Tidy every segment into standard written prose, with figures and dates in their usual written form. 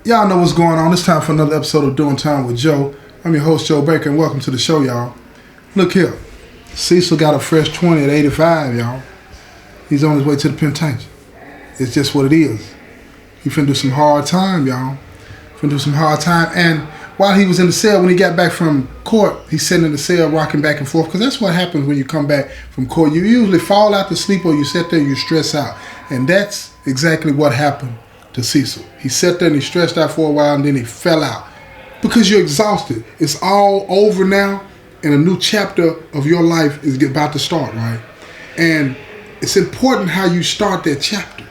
Y'all know what's going on. It's time for another episode of Doing Time with Joe. I'm your host, Joe Baker, and welcome to the show, y'all. Look here. Cecil got a fresh 20 at 85, y'all. He's on his way to the penitentiary. It's just what it is. He finna do some hard time, y'all. Finna do some hard time. And while he was in the cell, when he got back from court, he's sitting in the cell rocking back and forth, because that's what happens when you come back from court. You usually fall out to sleep or you sit there and you stress out. And that's exactly what happened to Cecil. He sat there and he stressed out for a while and then he fell out. Because you're exhausted. It's all over now and a new chapter of your life is about to start, right? And it's important how you start that chapter.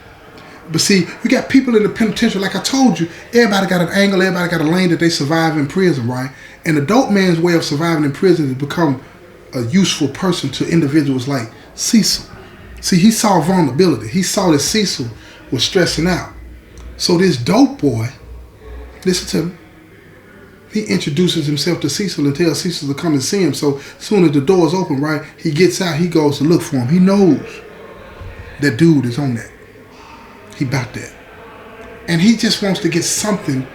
But see, you got people in the penitentiary, like I told you, everybody got an angle, everybody got a lane that they survive in prison, right? And the dope man's way of surviving in prison is to become a useful person to individuals like Cecil. See, he saw vulnerability. He saw that Cecil was stressing out. So this dope boy, listen to me, he introduces himself to Cecil and tells Cecil to come and see him. So as soon as the doors open, right, he gets out, he goes to look for him. He knows that dude is on that. He about that. And he just wants to get something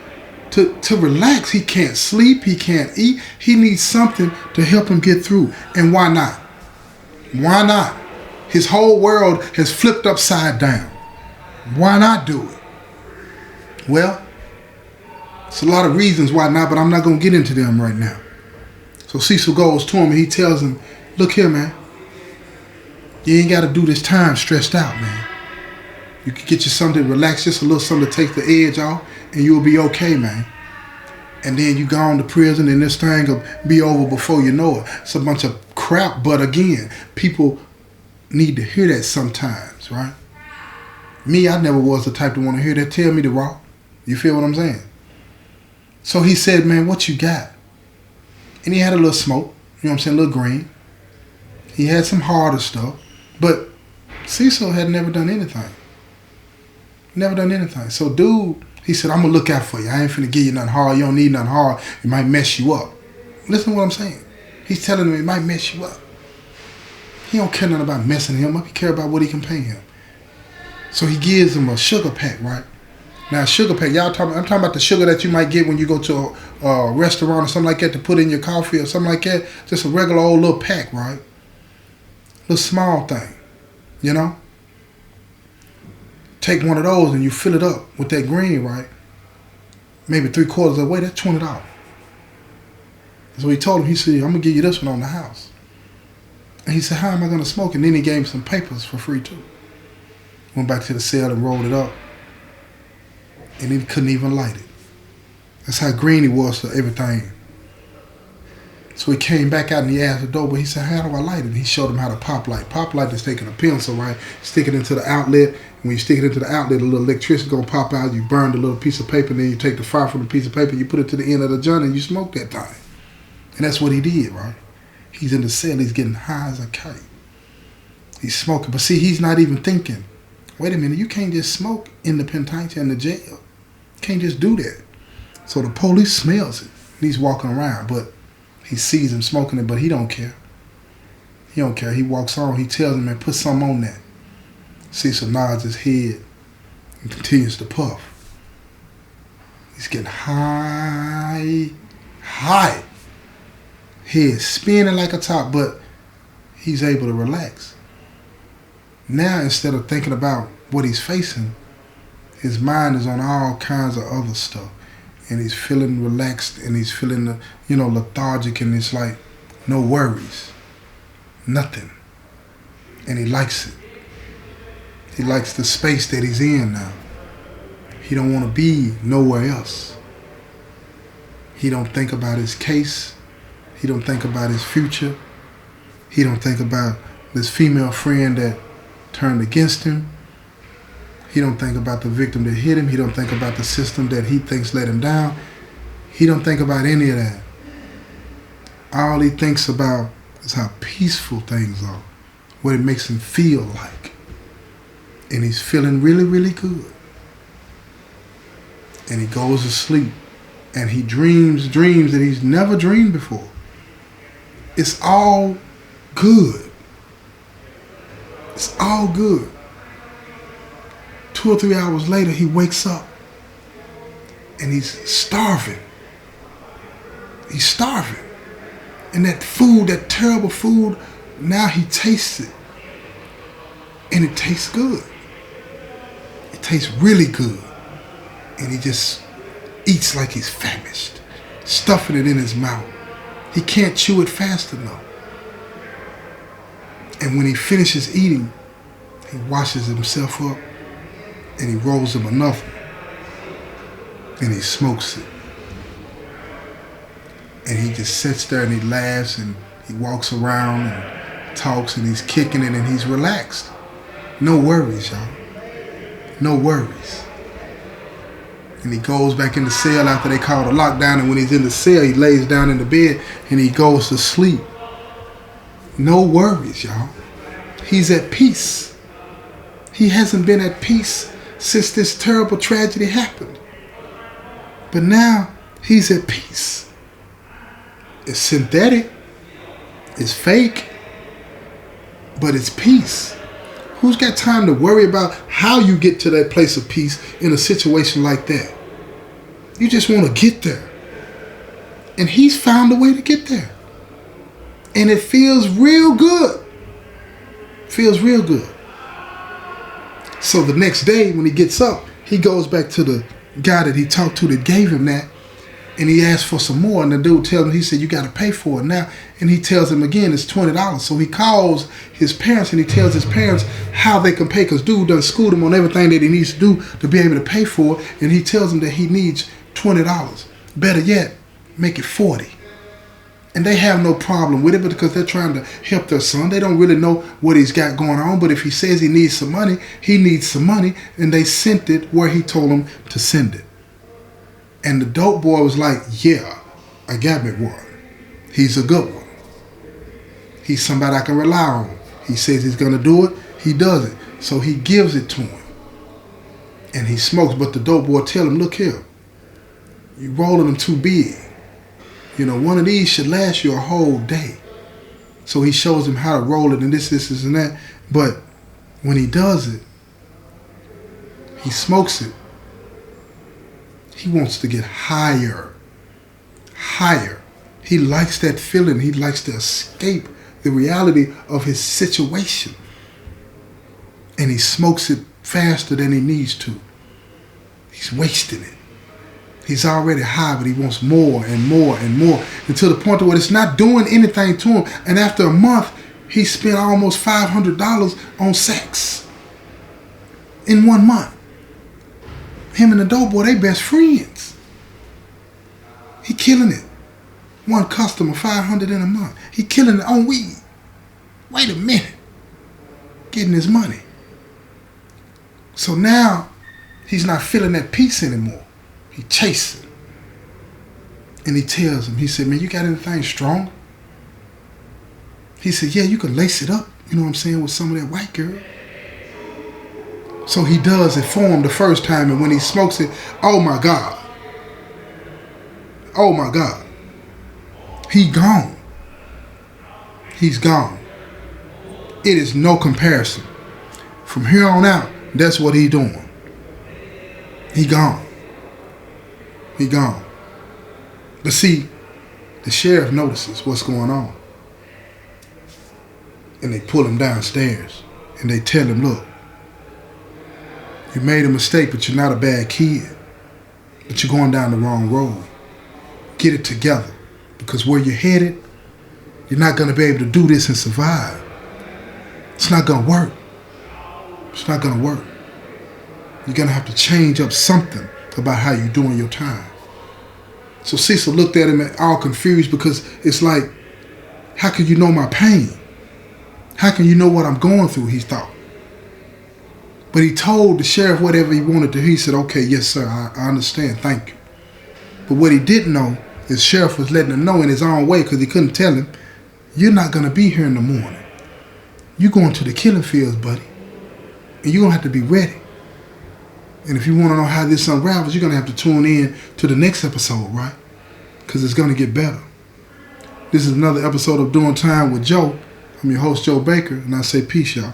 to relax. He can't sleep, he can't eat. He needs something to help him get through. And why not? Why not? His whole world has flipped upside down. Why not do it? Well, it's a lot of reasons why not, but I'm not going to get into them right now. So Cecil goes to him and he tells him, look here, man. You ain't got to do this time stressed out, man. You can get you something to relax, just a little something to take the edge off, and you'll be okay, man. And then you go on to prison and this thing will be over before you know it. It's a bunch of crap, but again, people need to hear that sometimes, right? Me, I never was the type to want to hear that. Tell me the raw. You feel what I'm saying? So he said, man, what you got? And he had a little smoke, you know what I'm saying, a little green. He had some harder stuff, but Cecil had never done anything. Never done anything. So dude, he said, I'm going to look out for you. I ain't finna give you nothing hard. You don't need nothing hard. It might mess you up. Listen to what I'm saying. He's telling him it might mess you up. He don't care nothing about messing him up. He care about what he can pay him. So he gives him a sugar pack, right? Now, sugar pack, I'm talking about the sugar that you might get when you go to a restaurant or something like that to put in your coffee or something like that. Just a regular old little pack, right? Little small thing, you know? Take one of those and you fill it up with that green, right? Maybe 3/4 of the way, that's $20. So he told him, he said, I'm going to give you this one on the house. And he said, how am I going to smoke? And then he gave him some papers for free too. Went back to the cell and rolled it up. And he couldn't even light it. That's how green he was to everything. So he came back out and he asked the dope, but he said, how do I light it? And he showed him how to pop light. Pop light is taking a pencil, right? Stick it into the outlet. And when you stick it into the outlet, a little electricity is going to pop out. You burn the little piece of paper, and then you take the fire from the piece of paper, you put it to the end of the joint, and you smoke that thing. And that's what he did, right? He's in the cell. He's getting high as a kite. He's smoking. But see, he's not even thinking, wait a minute, you can't just smoke in the penitentiary, in the jail. You can't just do that. So the police smells it. And he's walking around, but he sees him smoking it, but he don't care. He don't care. He walks on. He tells him, man, put something on that. Cecil nods his head and continues to puff. He's getting high. Head spinning like a top, but he's able to relax. Now, instead of thinking about what he's facing, his mind is on all kinds of other stuff. And he's feeling relaxed and he's feeling, lethargic, and it's like no worries, nothing. And he likes it. He likes the space that he's in now. He don't want to be nowhere else. He don't think about his case. He don't think about his future. He don't think about this female friend that turned against him. He don't think about the victim that hit him. He don't think about the system that he thinks let him down. He don't think about any of that. All he thinks about is how peaceful things are, what it makes him feel like. And he's feeling really, really good. And he goes to sleep. And he dreams that he's never dreamed before. It's all good. It's all good. 2 or 3 hours later, he wakes up and he's starving. He's starving. And that food, that terrible food, now he tastes it. And it tastes good. It tastes really good. And he just eats like he's famished, stuffing it in his mouth. He can't chew it fast enough. And when he finishes eating, he washes himself up and he rolls him another and he smokes it. And he just sits there and he laughs and he walks around and talks and he's kicking it and he's relaxed. No worries, y'all. No worries. And he goes back in the cell after they call the lockdown, and when he's in the cell, he lays down in the bed and he goes to sleep. No worries, y'all. He's at peace. He hasn't been at peace since this terrible tragedy happened. But now he's at peace. It's synthetic. It's fake. But it's peace. Who's got time to worry about how you get to that place of peace in a situation like that? You just want to get there. And he's found a way to get there. And it feels real good. Feels real good. So the next day when he gets up, he goes back to the guy that he talked to that gave him that. And he asked for some more. And the dude tells him, he said, you got to pay for it now. And he tells him again, it's $20. So he calls his parents and he tells his parents how they can pay. Because dude done schooled him on everything that he needs to do to be able to pay for it. And he tells him that he needs $20. Better yet, make it $40. And they have no problem with it because they're trying to help their son. They don't really know what he's got going on. But if he says he needs some money, he needs some money. And they sent it where he told them to send it. And the dope boy was like, yeah, I got me one. He's a good one. He's somebody I can rely on. He says he's going to do it. He does it. So he gives it to him. And he smokes. But the dope boy tell him, look here, you're rolling them too big. You know, one of these should last you a whole day. So he shows him how to roll it and this, and that. But when he does it, he smokes it. He wants to get higher. Higher. He likes that feeling. He likes to escape the reality of his situation. And he smokes it faster than he needs to. He's wasting it. He's already high, but he wants more and more and more until the point where it's not doing anything to him. And after a month, he spent almost $500 on sex in 1 month. Him and the dope boy, they best friends. He killing it. One customer, $500 in a month. He killing it on weed. Wait a minute. Getting his money. So now, he's not feeling that peace anymore. He chasing. And he tells him, he said, man, you got anything strong? He said, yeah, you can lace it up, you know what I'm saying, with some of that white girl. So he does it for him the first time, and when he smokes it, oh my God. Oh my God. He gone. He's gone. It is no comparison. From here on out, that's what he doing. He gone. He gone. But see, the sheriff notices what's going on. And they pull him downstairs. And they tell him, look, you made a mistake, but you're not a bad kid. But you're going down the wrong road. Get it together. Because where you're headed, you're not going to be able to do this and survive. It's not going to work. It's not going to work. You're going to have to change up something about how you're doing your time. So Cecil looked at him all confused because it's like, how can you know my pain? How can you know what I'm going through, he thought. But he told the sheriff whatever he wanted to. He said, okay, yes, sir, I understand, thank you. But what he didn't know is the sheriff was letting him know in his own way because he couldn't tell him, you're not going to be here in the morning. You're going to the killing fields, buddy. And you're going to have to be ready. And if you want to know how this unravels, you're going to have to tune in to the next episode, right? Because it's going to get better. This is another episode of Doing Time with Joe. I'm your host, Joe Baker, and I say peace, y'all.